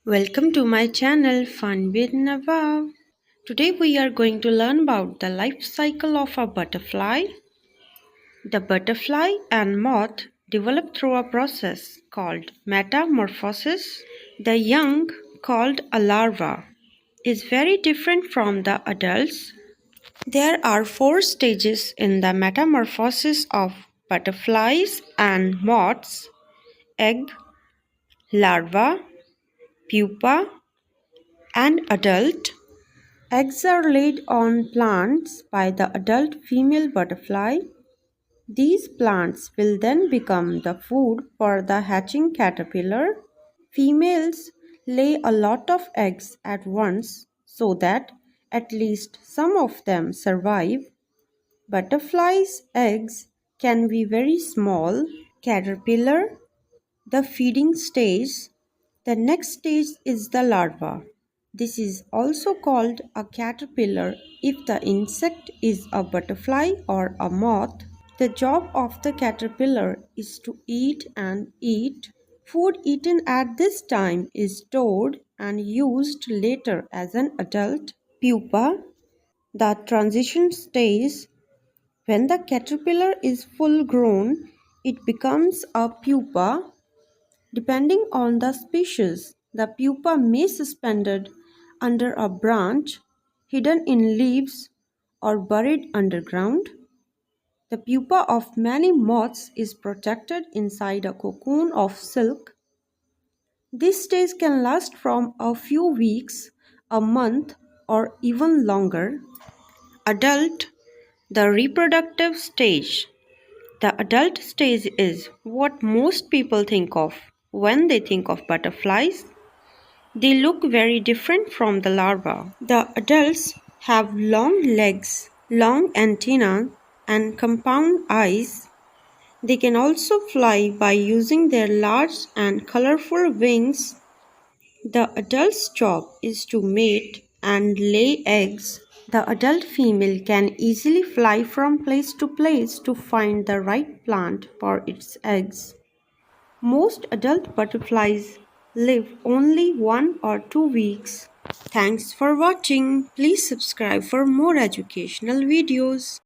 Welcome to my channel Fun with Nava. Today we are going to learn about the life cycle of a butterfly. The butterfly and moth develop through a process called metamorphosis. The young, called a larva, is very different from the adults. There are four stages in the metamorphosis of butterflies and moths: egg, larva, pupa, and adult. Eggs are laid on plants by the adult female butterfly. These plants will then become the food for the hatching caterpillar. Females lay a lot of eggs at once so that at least some of them survive. Butterflies' eggs can be very small. Caterpillar, the feeding stage. The next stage is the larva. This is also called a caterpillar if the insect is a butterfly or a moth. The job of the caterpillar is to eat and eat. Food eaten at this time is stored and used later as an adult. Pupa, the transition stage. When the caterpillar is full grown, it becomes a pupa. Depending on the species, the pupa may suspended under a branch, hidden in leaves, or buried underground. The pupa of many moths is protected inside a cocoon of silk. This stage can last from a few weeks, a month, or even longer. Adult, the reproductive stage. The adult stage is what most people think of when they think of butterflies. They look very different from the larva. The adults have long legs, long antennae, and compound eyes. They can also fly by using their large and colorful wings. The adult's job is to mate and lay eggs. The adult female can easily fly from place to find the right plant for its eggs. Most adult butterflies live only 1 or 2 weeks. Thanks for watching. Please subscribe for more educational videos.